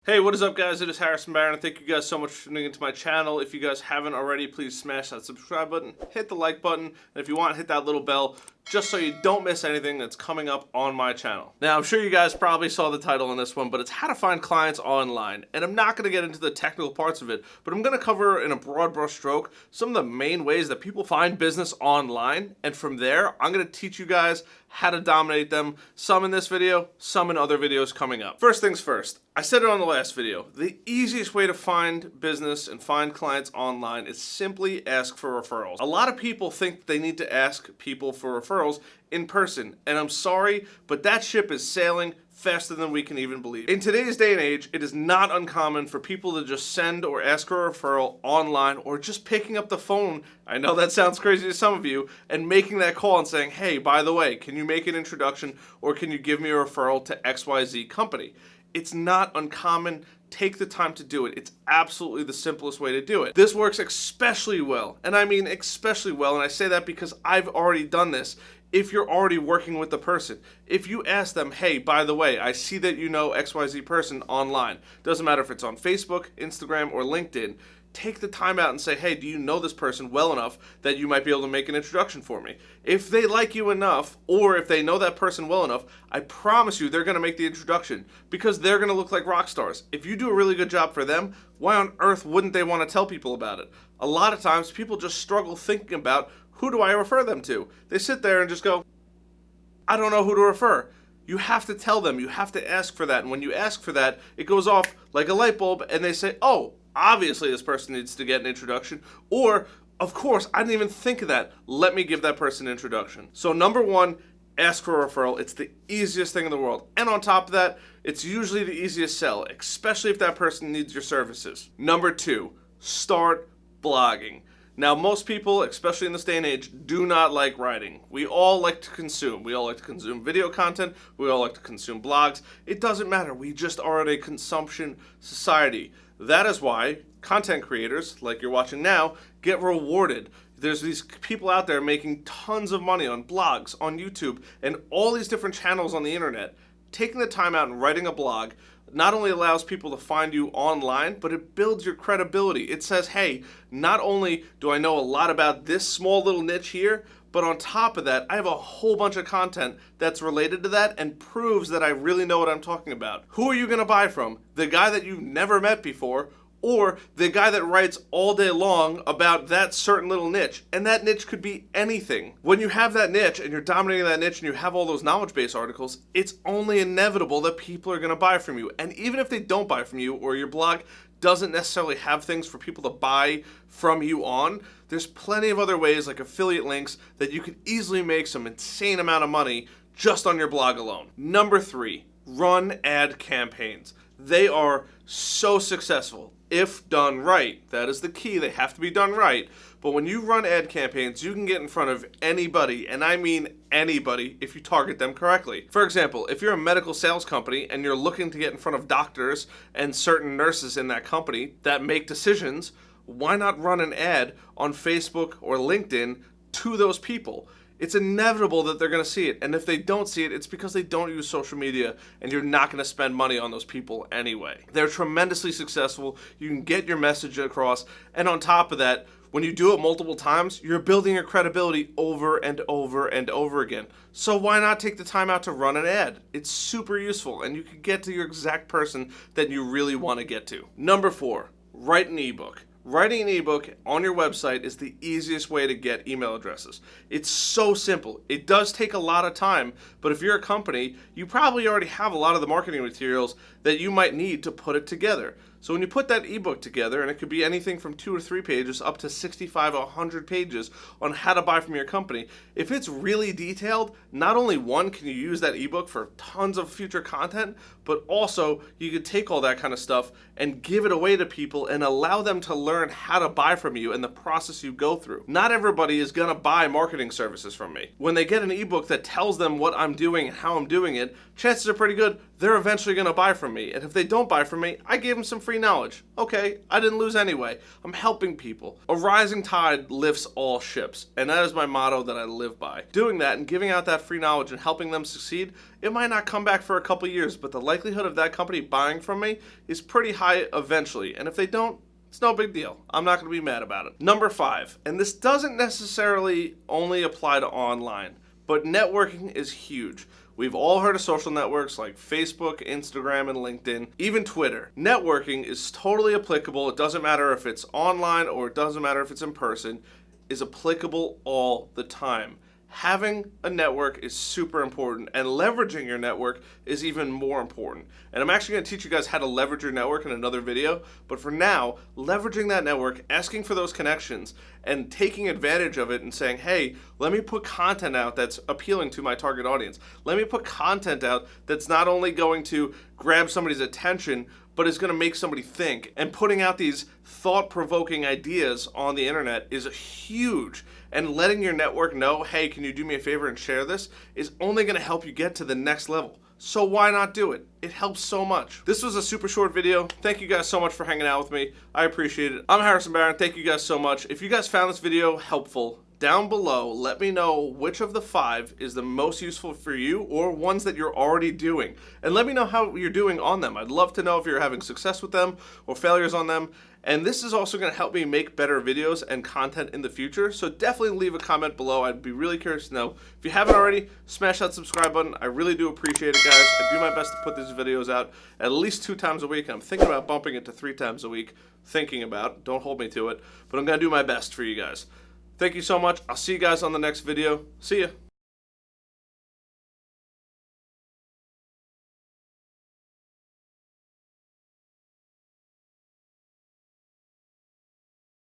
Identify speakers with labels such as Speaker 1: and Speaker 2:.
Speaker 1: Hey, what is up, guys? It is Harrison Barron. Thank you guys so much for tuning into my channel. If you guys haven't already, please smash that subscribe button, hit the like button, and if you want, hit that little bell just so you don't miss anything that's coming up on my channel. Now, I'm sure you guys probably saw the title on this one, but it's how to find clients online. And I'm not going to get into the technical parts of it, but I'm going to cover in a broad brush stroke some of the main ways that people find business online. And from there, I'm going to teach you guys how to dominate them, some in this video, some in other videos coming up. First things first, I said it on the last video, the easiest way to find business and find clients online is simply ask for referrals. A lot of people think they need to ask people for referrals in person, and I'm sorry, but that ship is sailing faster than we can even believe. In today's day and age, it is not uncommon for people to just send or ask for a referral online or just picking up the phone, I know that sounds crazy to some of you, and making that call and saying, hey, by the way, can you make an introduction or can you give me a referral to XYZ company? It's not uncommon. Take the time to do it. It's absolutely the simplest way to do it. This works especially well, and I mean especially well, and I say that because I've already done this. If you're already working with the person, if you ask them, hey, by the way, I see that you know XYZ person online, doesn't matter if it's on Facebook, Instagram, or LinkedIn, take the time out and say, hey, do you know this person well enough that you might be able to make an introduction for me? If they like you enough, or if they know that person well enough, I promise you they're going to make the introduction because they're going to look like rock stars. If you do a really good job for them, why on earth wouldn't they want to tell people about it? A lot of times people just struggle thinking about, who do I refer them to? They sit there and just go, I don't know who to refer. You have to tell them, you have to ask for that. And when you ask for that, it goes off like a light bulb and they say, oh, obviously this person needs to get an introduction. Or, of course, I didn't even think of that. Let me give that person an introduction. So number one, ask for a referral. It's the easiest thing in the world. And on top of that, it's usually the easiest sell, especially if that person needs your services. Number two, start blogging. Now, most people, especially in this day and age, do not like writing. We all like to consume. We all like to consume video content. We all like to consume blogs. It doesn't matter. We just are in a consumption society. That is why content creators, like you're watching now, get rewarded. There's these people out there making tons of money on blogs, on YouTube, and all these different channels on the internet. Taking the time out and writing a blog not only allows people to find you online, but it builds your credibility. It says, hey, not only do I know a lot about this small little niche here, but on top of that, I have a whole bunch of content that's related to that and proves that I really know what I'm talking about. Who are you going to buy from? The guy that you've never met before, or the guy that writes all day long about that certain little niche? And that niche could be anything. When you have that niche and you're dominating that niche and you have all those knowledge base articles, it's only inevitable that people are going to buy from you. And even if they don't buy from you, or your blog doesn't necessarily have things for people to buy from you on, there's plenty of other ways like affiliate links that you can easily make some insane amount of money just on your blog alone. Number three, run ad campaigns. They are so successful if done right. That is the key. They have to be done right. But when you run ad campaigns, you can get in front of anybody, and I mean anybody, if you target them correctly. For example, if you're a medical sales company and you're looking to get in front of doctors and certain nurses in that company that make decisions, why not run an ad on Facebook or LinkedIn to those people? It's inevitable that they're going to see it. And if they don't see it, it's because they don't use social media and you're not going to spend money on those people anyway. They're tremendously successful. You can get your message across. And on top of that, when you do it multiple times, you're building your credibility over and over and over again. So why not take the time out to run an ad? It's super useful and you can get to your exact person that you really want to get to. Number four, write an ebook. Writing an ebook on your website is the easiest way to get email addresses. It's so simple. It does take a lot of time, but if you're a company, you probably already have a lot of the marketing materials that you might need to put it together. So when you put that ebook together, and it could be anything from 2 or 3 pages up to 65 or 100 pages on how to buy from your company, if it's really detailed, not only one, can you use that ebook for tons of future content, but also you could take all that kind of stuff and give it away to people and allow them to learn how to buy from you and the process you go through. Not everybody is going to buy marketing services from me. When they get an ebook that tells them what I'm doing and how I'm doing it, chances are pretty good they're eventually going to buy from me. from me. And if they don't buy from me, I gave them some free knowledge. Okay, I didn't lose anyway. I'm helping people. A rising tide lifts all ships. And that is my motto that I live by. Doing that and giving out that free knowledge and helping them succeed, it might not come back for a couple years, but the likelihood of that company buying from me is pretty high eventually. And if they don't, it's no big deal. I'm not going to be mad about it. Number 5, and this doesn't necessarily only apply to online, but networking is huge. We've all heard of social networks like Facebook, Instagram, and LinkedIn, even Twitter. Networking is totally applicable. It doesn't matter if it's online or it doesn't matter if it's in person. Is applicable all the time. Having a network is super important, and leveraging your network is even more important. And I'm actually going to teach you guys how to leverage your network in another video, but for now, leveraging that network, asking for those connections, and taking advantage of it and saying, hey, let me put content out that's appealing to my target audience. Let me put content out that's not only going to grab somebody's attention, but is going to make somebody think. And putting out these thought-provoking ideas on the internet is huge. And letting your network know, hey, can you do me a favor and share this, is only going to help you get to the next level. So why not do it? It helps so much. This was a super short video. Thank you guys so much for hanging out with me. I appreciate it. I'm Harrison Barron. Thank you guys so much. If you guys found this video helpful, down below, let me know which of the 5 is the most useful for you or ones that you're already doing. And let me know how you're doing on them. I'd love to know if you're having success with them or failures on them. And this is also going to help me make better videos and content in the future. So definitely leave a comment below. I'd be really curious to know. If you haven't already, smash that subscribe button. I really do appreciate it, guys. I do my best to put these videos out at least 2 times a week. I'm thinking about bumping it to 3 times a week. Don't hold me to it. But I'm going to do my best for you guys. Thank you so much. I'll see you guys on the next video. See ya.